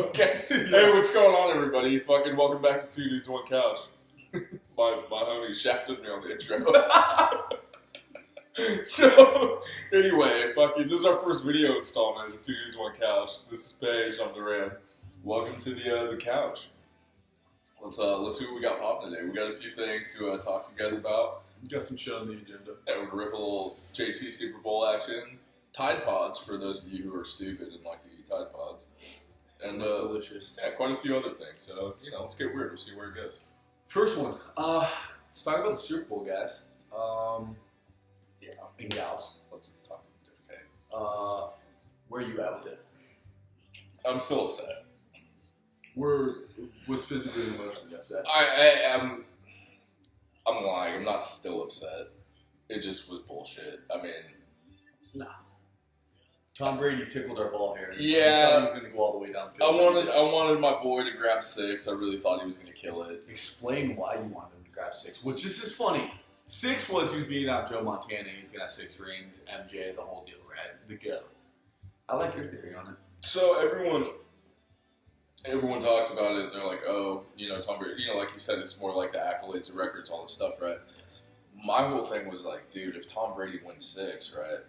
Okay. Hey, what's going on, everybody? Fucking welcome back to Two Dudes, One Couch. my homie shafted me on the intro. So, anyway, this is our first video installment of Two Dudes, One Couch. This is Paige, I'm Duran. Welcome to the couch. Let's see what we got popping today. We got a few things to talk to you guys about. We got some shit on the agenda. Yeah, we're gonna rip a little JT Super Bowl action. Tide Pods, for those of you who are stupid and like to eat Tide Pods. And delicious. Yeah, quite a few other things. So, let's get weird. We'll see where it goes. First one. Let's talk about the Super Bowl, guys. Yeah, and gals. Let's talk. Okay. Where are you at with it? I'm still upset. Was physically and emotionally upset. I'm lying. I'm not still upset. It just was bullshit. I mean, nah. Tom Brady tickled our ball hair. Yeah. I thought he was going to go all the way downfield. I wanted my boy to grab 6. I really thought he was going to kill it. Explain why you wanted him to grab 6, which is just funny. 6 was he was beating out Joe Montana. He's going to have 6 rings, MJ, the whole deal, right? The go. I like your theory on it. So everyone talks about it. They're like, oh, Tom Brady. Like you said, it's more like the accolades, the records, all this stuff, right? Yes. My whole thing was like, dude, if Tom Brady wins 6, right?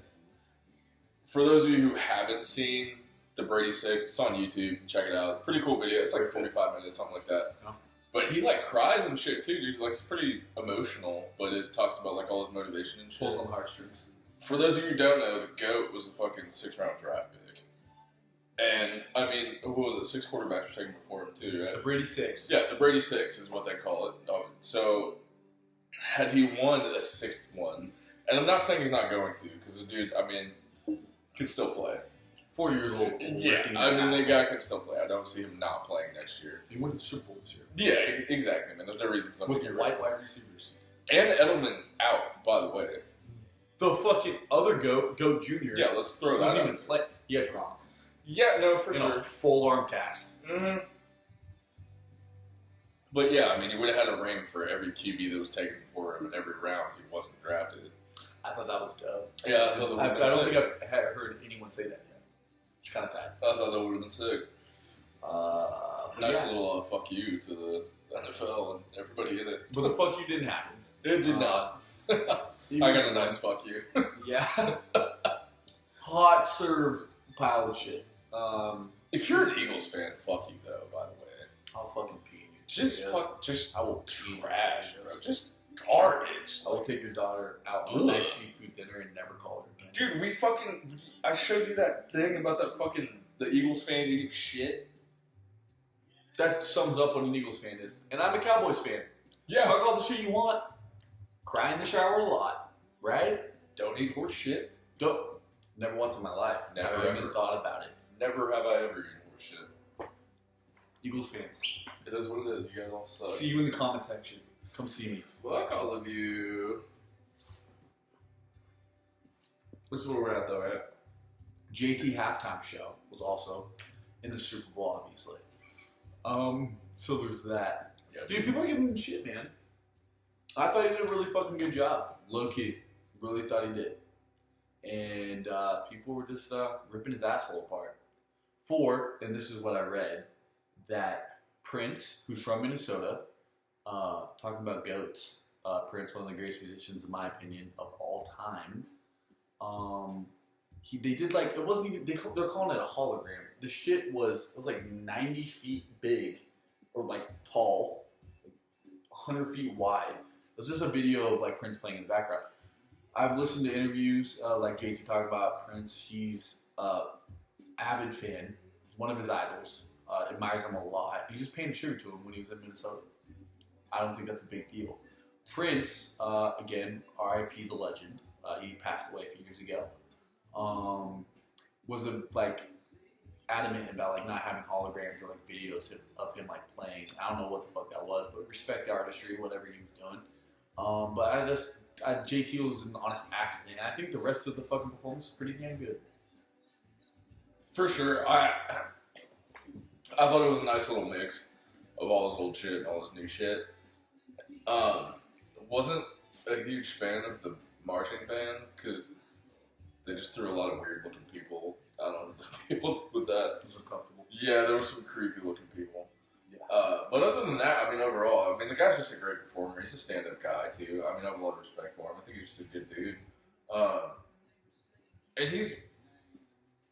For those of you who haven't seen the Brady 6, it's on YouTube. Check it out. Pretty cool video. It's like 45 minutes, something like that. Yeah. But he like cries and shit too, dude. Like it's pretty emotional, but it talks about like all his motivation and shit. Pulls on the heartstrings. For those of you who don't know, the GOAT was a fucking 6th-round draft pick. And, I mean, what was it? 6 quarterbacks were taken before him too, right? The Brady 6. Yeah, the Brady 6 is what they call it. So, had he won a 6th one, and I'm not saying he's not going to, because the dude, I mean, can still play. 40 years old. Yeah, I mean, the guy can still play. I don't see him not playing next year. He won the Super Bowl this year. Yeah, exactly, man. There's no reason for him With to get white wide receivers. And Edelman out, by the way. The fucking other Goat Jr. Yeah, let's throw that doesn't out. even play. He had Gronk. Yeah, no, for In sure. a full arm cast. Mm-hmm. But yeah, I mean, he would have had a ring for every QB that was taken before him in every round he wasn't drafted. I thought that was dope. Yeah, I thought that would I have been don't sick. think I've heard anyone say that yet. It's kind of tight. I thought that would have been sick. Nice yeah. little fuck you to the NFL and everybody in it. But the fuck you didn't happen. It did not. I got a nice fuck you. Yeah. Hot served pile of shit. If you're an Eagles fan, fuck you though, by the way. I'll fucking pee in your Just shit, fuck, just I will pee in your trash, shit. bro. Just garbage. I will take your daughter out on a nice seafood dinner and never call her again. Dude, I showed you that thing about the Eagles fan eating shit. That sums up what an Eagles fan is. And I'm a Cowboys fan. Yeah. Fuck all the shit you want. Cry in the shower a lot. Right? Don't eat horse shit. Don't. Never once in my life. Never Never even ever. thought about it. Never have I ever eaten horse shit. Eagles fans. It is what it is. You guys all suck. See you in the comment section. Come see me. Fuck all of you. This is where we're at, though, right? JT halftime show was also in the Super Bowl, obviously. So there's that. Yeah, Dude, people are giving him shit, man. I thought he did a really fucking good job. Low key. Really thought he did. And people were just ripping his asshole apart. And this is what I read, that Prince, who's from Minnesota, talking about goats, Prince, one of the greatest musicians, in my opinion, of all time. They did like, it wasn't even, they're calling it a hologram. The shit was like 90 feet big, or like tall, like 100 feet wide. It was just a video of like Prince playing in the background. I've listened to interviews like JT talk about Prince. He's avid fan, one of his idols, admires him a lot. He's just paying a tribute to him when he was in Minnesota. I don't think that's a big deal. Prince, again, R.I.P. the legend. He passed away a few years ago. Was adamant about like not having holograms or like videos of him like playing. I don't know what the fuck that was, but respect the artistry, whatever he was doing. But JT was an honest accident, and I think the rest of the fucking performance is pretty damn good. For sure. I thought it was a nice little mix of all his old shit and all his new shit. Wasn't a huge fan of the marching band because they just threw a lot of weird looking people out on the field with that. It was uncomfortable. Yeah, there were some creepy looking people. Yeah. But other than that, I mean, overall, I mean, the guy's just a great performer. He's a stand-up guy, too. I mean, I have a lot of respect for him. I think he's just a good dude. And he's,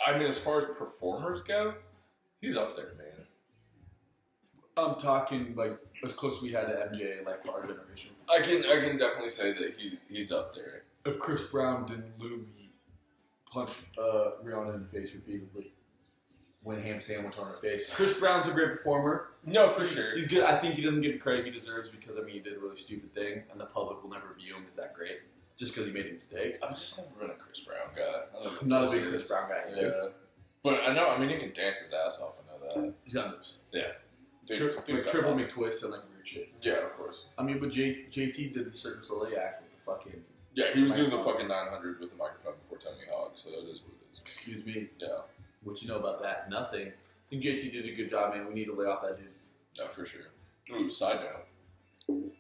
I mean, as far as performers go, he's up there, man. I'm talking, like, as close as we had to MJ, like, for our generation. I can definitely say that he's up there. If Chris Brown didn't literally punch Rihanna in the face repeatedly, win a ham sandwich on her face. Chris Brown's a great performer. No, for sure. He's good. I think he doesn't get the credit he deserves because, I mean, he did a really stupid thing, and the public will never view him as that great just because he made a mistake. I've just never been a Chris Brown guy. I'm not a big Chris Brown guy either. Yeah. But I know, I mean, he can dance his ass off. I know that. He's got moves. Yeah. Triple McTwist and, like, weird shit. Yeah, of course. I mean, but JT did the Cirque du Soleil act with the fucking... Yeah, he was doing the fucking 900 with the microphone before Tony Hawk, so that is what it is. Excuse me. Yeah. What you know about that? Nothing. I think JT did a good job, man. We need to lay off that dude. Yeah, for sure. Ooh, side note.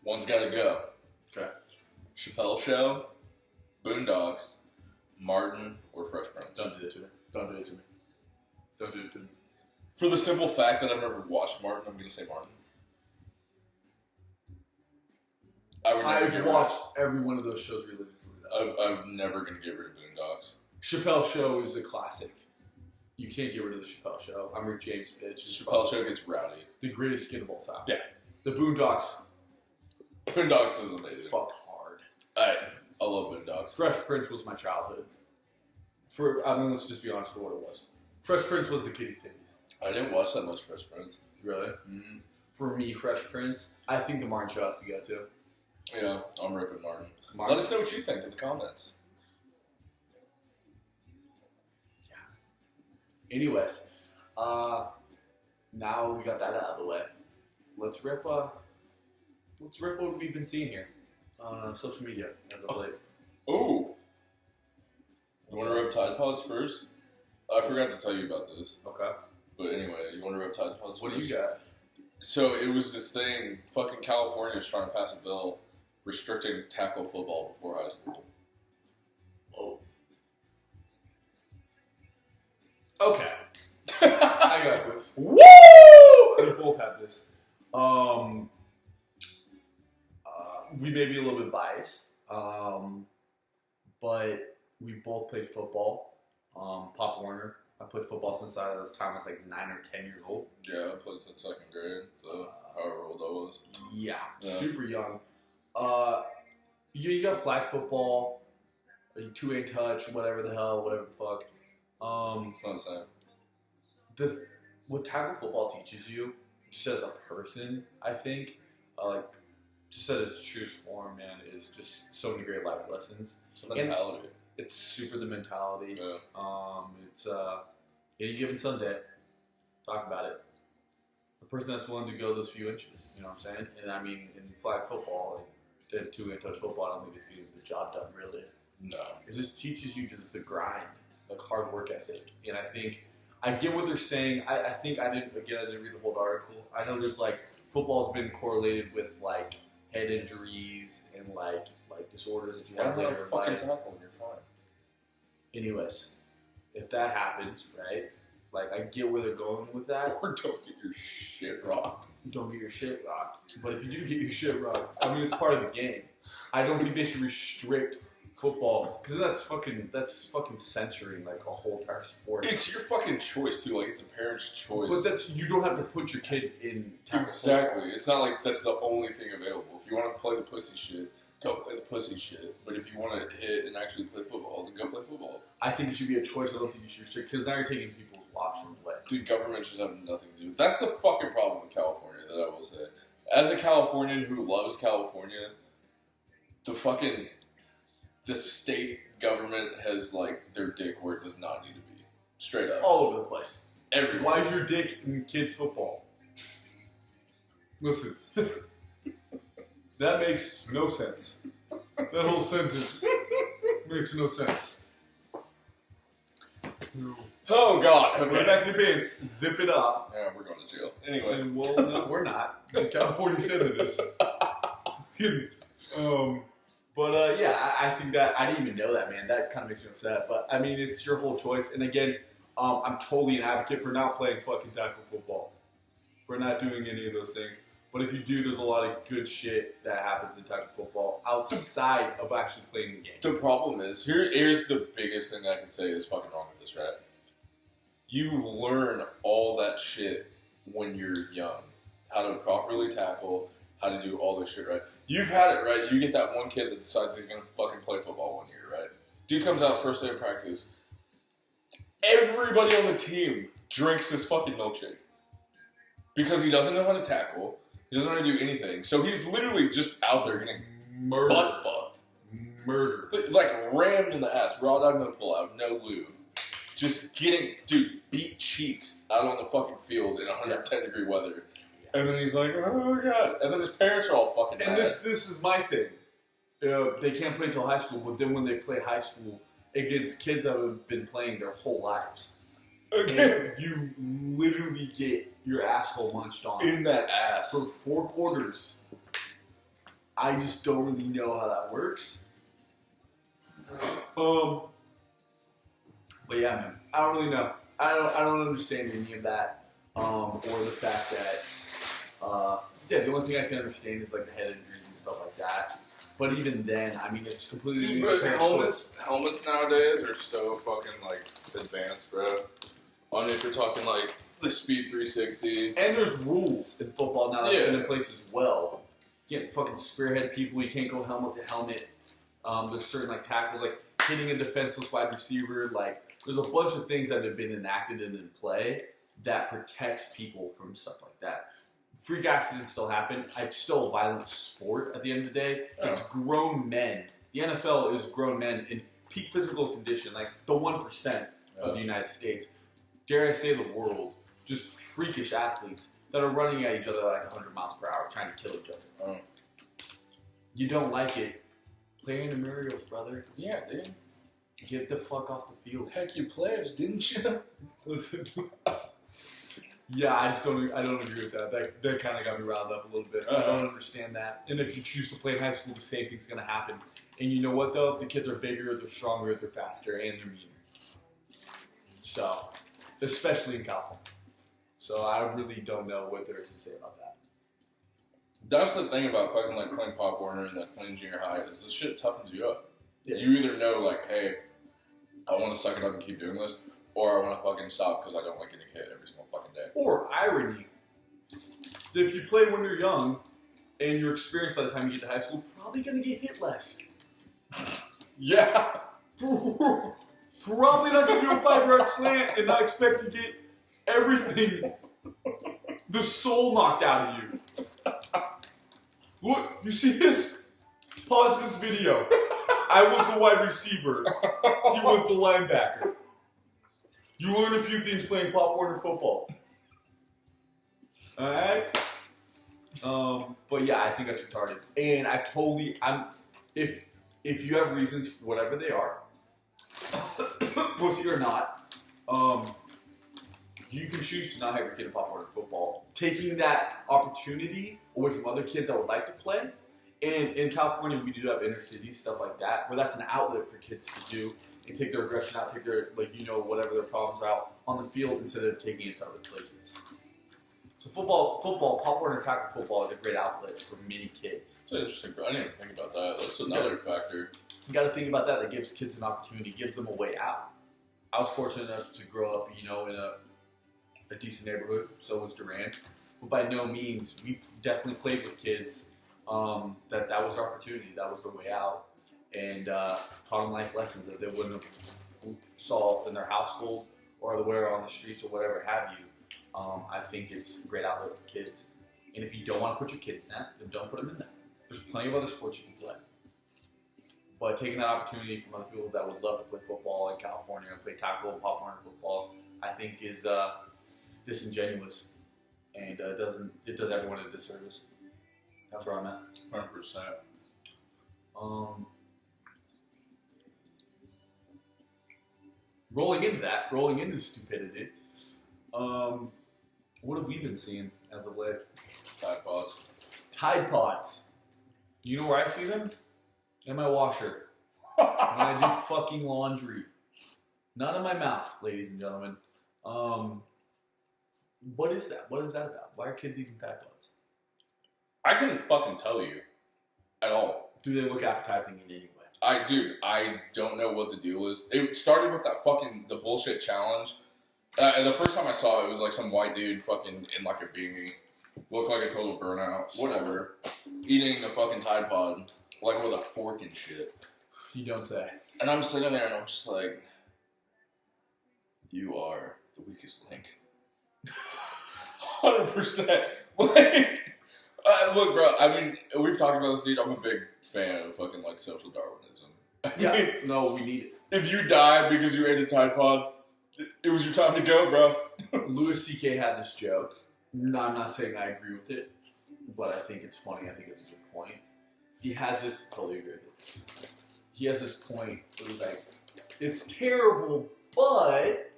One's got to go. Okay. Chappelle Show, Boondocks, Martin, or Fresh Prince. Don't do that to me. Don't do it to me. Don't do it to me. For the simple fact that I've never watched Martin, I'm going to say Martin. I've watched every one of those shows religiously. I'm never going to get rid of Boondocks. Chappelle Show is a classic. You can't get rid of the Chappelle Show. I'm Rick James, bitch. Chappelle Show gets rowdy. The greatest skit of all time. Yeah. The Boondocks. Boondocks is amazing. Fucked hard. I love Boondocks. Fresh Prince was my childhood. Let's just be honest for what it was. Fresh Prince was the kiddies' titties. I didn't watch that much Fresh Prince. Really? Mm-hmm. For me, Fresh Prince, I think the Martin Show has to go too. Yeah, I'm ripping Martin. Martin. Let us know what you think in the comments. Yeah. Anyways, now we got that out of the way. Let's rip what we've been seeing here on social media as of late. Ooh. You want to rub Tide Pods first? I forgot to tell you about this. Okay. But anyway, you want to rub Tide Pods first? What do you got? So it was this thing, fucking California is trying to pass a bill restricting tackle football before high school. Oh. Okay. I got this. Woo! We both have this. We may be a little bit biased, but we both played football. Pop Warner. I played football since I was 9 or 10 years old. Yeah, I played since second grade, so however old I was. Yeah, super young. You got flag football, 2-way touch, whatever the fuck. It's not the same. What tackle football teaches you, just as a person, I think, just at its truest form, man, is just so many great life lessons. It's a mentality. It's super the mentality. Yeah. It's any given Sunday. Talk about it. The person that's willing to go those few inches, you know what I'm saying? And I mean, in flag football, like 2-way touch football, I don't think it's getting the job done really. No. It just teaches you just the grind, like hard work ethic. And I think I get what they're saying. I think I didn't read the whole article. I know there's like football's been correlated with like head injuries and like disorders that you have later in life. Fucking tackle when you're fine. Anyways, if that happens, right? Like, I get where they're going with that. Or don't get your shit rocked. Don't get your shit rocked. But if you do get your shit rocked, I mean, it's part of the game. I don't think they should restrict football because that's fucking censoring like a whole entire sport. It's your fucking choice too. Like it's a parent's choice. But you don't have to put your kid in tackle exactly. football. It's not like that's the only thing available. If you want to play the pussy shit, go play the pussy shit. But if you want to hit and actually play football, then go play football. I think it should be a choice. I don't think you should restrict because now you're taking people's options away. Dude, government should have nothing to do with it. That's the fucking problem with California that I will say. As a Californian who loves California, the state government has like their dick where it does not need to be. Straight up. All over the place. Everywhere. Why is your dick in kids' football? Listen. That makes no sense. That whole sentence makes no sense. Oh, God. Okay. Put it back in your pants. Zip it up. Yeah, we're going to jail. Anyway. And well, no, we're not. California said it is. Yeah, I think that, I didn't even know that, man. That kind of makes me upset. But, I mean, it's your whole choice. And again, I'm totally an advocate for not playing fucking tackle football, for not doing any of those things. But if you do, there's a lot of good shit that happens in tackle football outside of actually playing the game. The problem is, here's the biggest thing I can say is fucking wrong with this, right? You learn all that shit when you're young. How to properly tackle, how to do all this shit, right? You've had it, right? You get that one kid that decides he's going to fucking play football one year, right? Dude comes out first day of practice. Everybody on the team drinks this fucking milkshake. Because he doesn't know how to tackle. He doesn't know how to do anything. So he's literally just out there getting butt fucked. Murdered. Like rammed in the ass. Raw dog, no pull out, no lube. Just getting, dude, beat cheeks out on the fucking field in 110-degree weather. And then he's like, oh god. And then his parents are all fucking And mad. this is my thing. They can't play until high school, but then when they play high school, against kids that have been playing their whole lives. Okay. And you literally get your asshole munched on. In that ass. For 4 quarters. I just don't really know how that works. But yeah, man. I don't really know. I don't understand any of that. Or the fact that the only thing I can understand is like the head injuries and stuff like that. But even then, I mean, it's completely... Dude, bro, helmets nowadays are so fucking, like, advanced, bro. I mean, if you're talking, like, the Speed 360. And there's rules in football now that's been in place as well. You can't fucking spearhead people. You can't go helmet to helmet. There's certain, like, tackles, like hitting a defenseless wide receiver. Like, there's a bunch of things that have been enacted and in play that protects people from stuff like that. Freak accidents still happen. It's still a violent sport at the end of the day. Yeah. It's grown men. The NFL is grown men in peak physical condition, like the 1% of the United States. Dare I say the world. Just freakish athletes that are running at each other like 100 miles per hour trying to kill each other. You don't like it. Play in the Mario's, brother. Yeah, dude. Get the fuck off the field. Heck, you players, didn't you? Listen. Yeah, I don't agree with that. That kind of got me riled up a little bit. I don't understand that. And if you choose to play in high school, the same thing's going to happen. And you know what, though? The kids are bigger, they're stronger, they're faster, and they're meaner. So, especially in California. So I really don't know what there is to say about that. That's the thing about fucking, like, playing Pop Warner and, like, playing junior high is this shit toughens you up. Yeah. You either know, like, hey, I want to suck it up and keep doing this, or I want to fucking stop because I don't like getting hit every single fucking day. Or irony. If you play when you're young and you're experienced by the time you get to high school, probably going to get hit less. Yeah. Probably not going to do a 5-yard slant and not expect to get everything, the soul knocked out of you. Look, you see this? Pause this video. I was the wide receiver. He was the linebacker. You learn a few things playing Pop Warner football. Alright? But yeah, I think that's retarded. And if you have reasons, whatever they are, pussy or not, you can choose to not have your kid in Pop Warner football. Taking that opportunity away from other kids that would like to play. And in California, we do have inner city stuff like that, where that's an outlet for kids to do and take their aggression out, take their, whatever their problems are out on the field instead of taking it to other places. So football, Pop Warner tackle football is a great outlet for many kids. That's interesting, bro. I didn't even think about that. That's another factor. You got to think about that. That gives kids an opportunity, gives them a way out. I was fortunate enough to grow up, in a decent neighborhood. So was Durant. But by no means, we definitely played with kids. That was our opportunity. That was the way out. And taught them life lessons that they wouldn't have saw in their household or otherwhere on the streets or whatever have you. I think it's a great outlet for kids. And if you don't want to put your kids in that, then don't put them in that. There's plenty of other sports you can play. But taking that opportunity from other people that would love to play football in California and play tackle, Pop Warner football, I think is disingenuous. And it does everyone a disservice. That's where I'm at. 100%. Rolling into stupidity, what have we been seeing as of late? Tide Pods. Tide Pods. You know where I see them? In my washer. When I do fucking laundry. None in my mouth, ladies and gentlemen. What is that? What is that about? Why are kids eating Tide Pods? I couldn't fucking tell you at all. Do they look appetizing in any way? I don't know what the deal is. It started with that the bullshit challenge. And the first time I saw it, it was like some white dude fucking in like a beanie. Looked like a total burnout. Whatever. Eating a fucking Tide Pod. Like with a fork and shit. You don't say. And I'm sitting there and I'm just like, you are the weakest link. 100%. Like, look, bro, I mean, we've talked about this, dude. I'm a big fan of fucking, like, social Darwinism. Yeah, no, we need it. If you die because you ate a Tide Pod, it was your time to go, bro. Louis C.K. had this joke. No, I'm not saying I agree with it, but I think it's funny. I think it's a good point. He has this, totally agree with it. He has this point where he's like, it's terrible, but...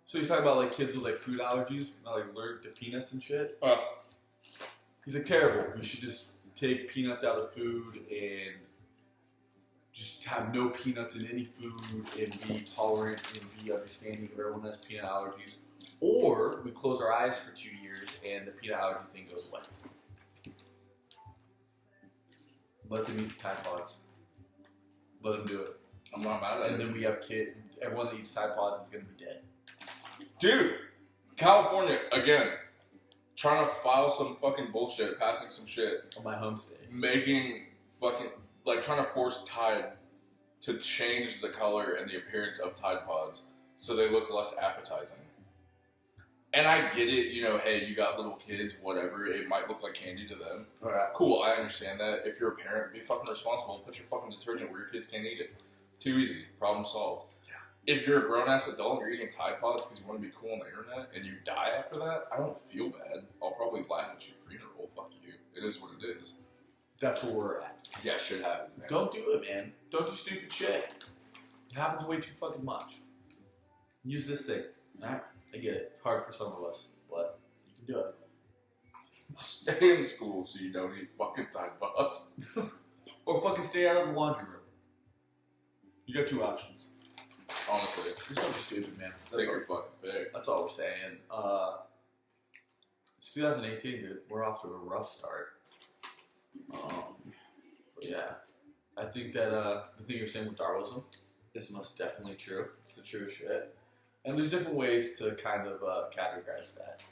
So he's talking about like kids with like food allergies, like allergic to peanuts and shit. He's like, terrible. We should just take peanuts out of food and just have no peanuts in any food and be tolerant and be understanding of everyone has peanut allergies. Or we close our eyes for 2 years and the peanut allergy thing goes away. Let them eat Tide Pods. Let them do it. I'm not mad at it. And then we have everyone that eats Tide Pods is going to be dead. Dude, California, again, trying to file some fucking bullshit, passing some shit. On my home state. Making fucking, like, trying to force Tide to change the color and the appearance of Tide Pods so they look less appetizing. And I get it, you know, hey, you got little kids, whatever, it might look like candy to them. Alright. Cool, I understand that. If you're a parent, be fucking responsible. Put your fucking detergent where your kids can't eat it. Too easy. Problem solved. If you're a grown-ass adult and you're eating Tide Pods because you want to be cool on the internet and you die after that, I don't feel bad. I'll probably laugh at your funeral. Fuck you. It is what it is. That's where we're at. Yeah, shit happens, man. Don't do it, man. Don't do stupid shit. It happens way too fucking much. Use this thing. Alright? I get it. It's hard for some of us, but you can do it. Stay in school so you don't eat fucking Tide Pods. Or fucking stay out of the laundry room. You got two options. Honestly. You're so stupid, man. Take your fucking pick. That's all we're saying. It's 2018, dude. We're off to a rough start. But yeah. I think that the thing you're saying with Darwinism is most definitely true. It's the true shit. And there's different ways to kind of categorize that.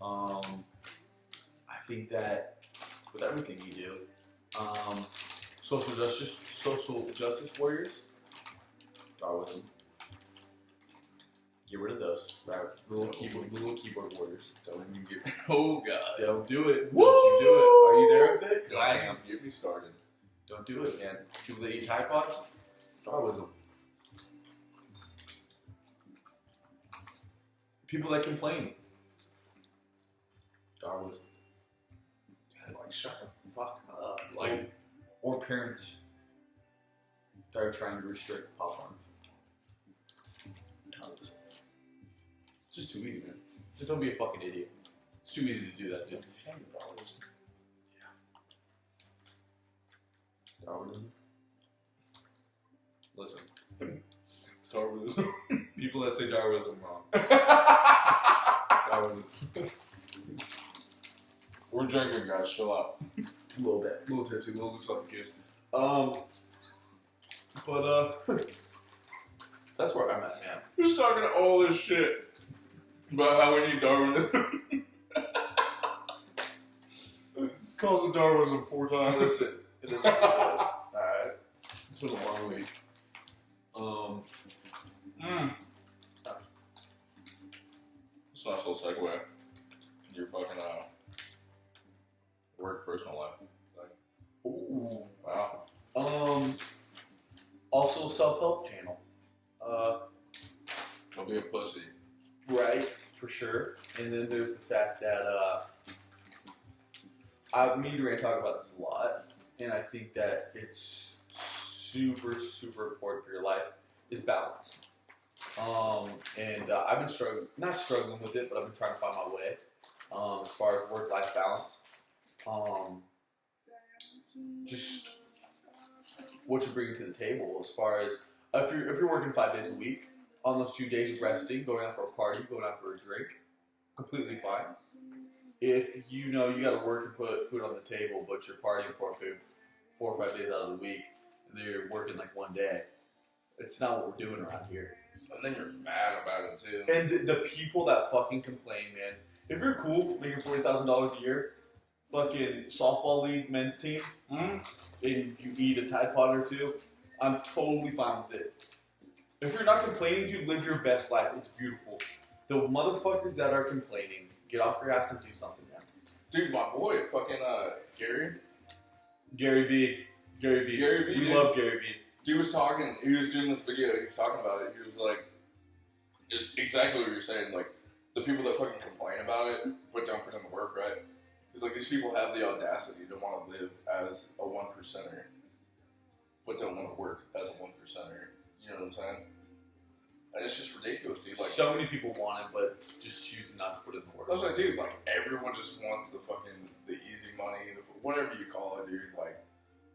I think that with everything you do, social justice warriors, Darwinism. Get rid of those. Right? Little keyboard warriors. Don't even get. Oh god. Don't do it. Woo! Don't you do it? Are you there with it? 'Cause I am. Get me started. Don't do it, man. People that eat Tide Pods, Darwinism. People that complain, Darwinism. Like, shut the fuck up. Like, or parents that are trying to restrict platforms. Darwinism. It's just too easy, man. Just don't be a fucking idiot. It's too easy to do that, dude. Darwinism. Yeah. Darwinism. Listen. Darwinism. People that say Darwinism wrong. Darwinism. We're drinking, guys. Chill out. A little bit. A little tipsy. A little loose off the goose. That's where I'm at, man. Just talking all this shit about how we need Darwinism. Calls it Darwinism 4 times. Listen, it is what it is. Alright. It's been a long week. It's a nice little segue in your fucking work personal life. Like, Ooh. wow. Also self-help channel. Don't be a pussy. Right, for sure. And then there's the fact that me and Durant talk about this a lot, and I think that it's super, super important for your life is balance. I've been not struggling with it, but I've been trying to find my way as far as work-life balance. Just what you're bringing to the table as far as if you're working 5 days a week, on those 2 days resting, going out for a party, going out for a drink, completely fine. If you know you got to work and put food on the table, but you're partying 4 or 5 days out of the week, and you're working like 1 day, it's not what we're doing around here. And then you're mad about it too. And the people that fucking complain, man. If you're cool, making $40,000 a year, fucking softball league men's team, and you eat a Tide Pod or two, I'm totally fine with it. If you're not complaining, dude, live your best life. It's beautiful. The motherfuckers that are complaining, get off your ass and do something, man. Dude, my boy, fucking Gary. Gary V. We love Gary V. Dude was talking, he was doing this video, he was talking about it, he was like, exactly what you're saying, like, the people that fucking complain about it, but don't put in the work, right? It's like, these people have the audacity to want to live as a 1%er, but don't want to work as a 1%er, you know what I'm saying? And it's just ridiculous, dude. Like, so many people want it, but just choose not to put in the work. I was like, dude, like, everyone just wants the easy money, whatever you call it, dude, like,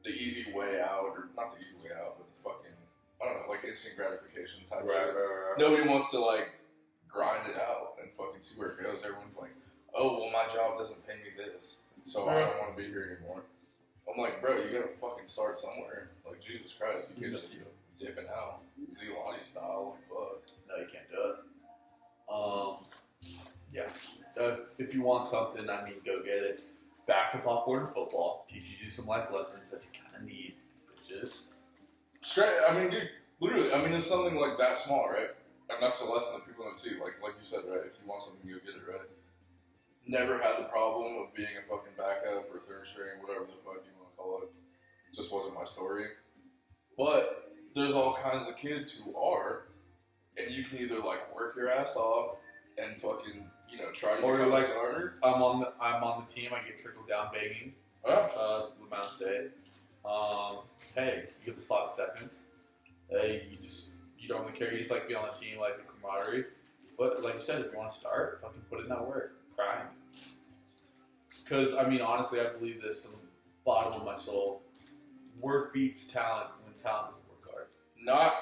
the easy way out, or not the easy way out, but the fucking, I don't know, like instant gratification type shit. Right. Nobody wants to like grind it out and fucking see where it goes. Everyone's like, oh, well, my job doesn't pay me this, so I don't want to be here anymore. I'm like, bro, you gotta fucking start somewhere. Like, Jesus Christ, you can't just keep dipping out. Zelati style, like, fuck. No, you can't do it. Yeah. If you want something, I mean, go get it. Back to popcorn and football teaches you some life lessons that you kind of need. Bitches. Straight. I mean, dude, literally. I mean, it's something like that small, right? And that's the lesson that people don't see. Like you said, right? If you want something, you go get it, right? Never had the problem of being a fucking backup or third string, whatever the fuck you want to call it. Just wasn't my story. But there's all kinds of kids who are, and you can either like work your ass off and fucking, you know, try to become a starter. I'm on the team. I get trickled down banging. Lamont State. Hey, you get the slot of seconds. Hey, you don't really care. You just like to be on the team, like the camaraderie. But like you said, if you want to start, fucking put in that work. Grind. Because I mean, honestly, I believe this from the bottom of my soul. Work beats talent when talent doesn't work hard. Not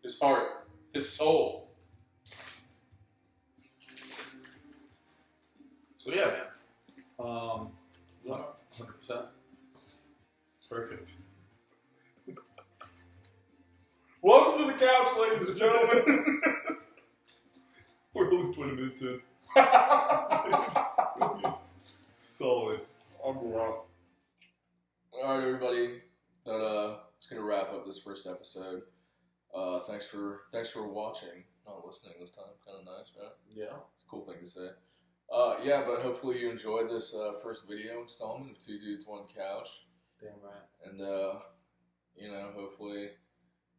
his heart, his soul. So yeah, man. 100%. Perfect. Welcome to the couch, ladies and gentlemen. We're only 20 minutes in. Solid. I'm wrong. Alright, everybody. It's gonna wrap up this first episode. Thanks for watching. Not listening this time. Kind of nice, right? Yeah. It's a cool thing to say. Yeah, but hopefully you enjoyed this first video installment of Two Dudes, One Couch. Damn right. And, you know, hopefully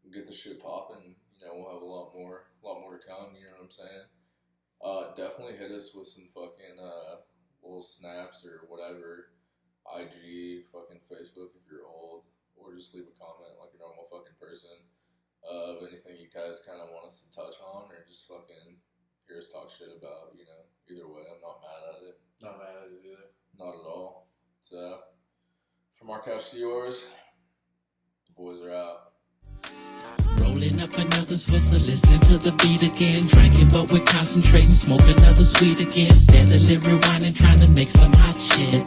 we'll get this shit popping. You know, we'll have a lot more to come, you know what I'm saying? Definitely hit us with some fucking, little snaps or whatever. IG, fucking Facebook if you're old. Or just leave a comment like a normal fucking person. Of anything you guys kind of want us to touch on, or just fucking hear us talk shit about, you know. Either way, I'm not mad at it. Not mad at it either. Not at all. So, from our couch to yours, the boys are out. Rolling up another Swisser, listening to the beat again. Drinking, but we're concentrating, smoke another sweet again. Steadily rewinding, trying to make some hot shit.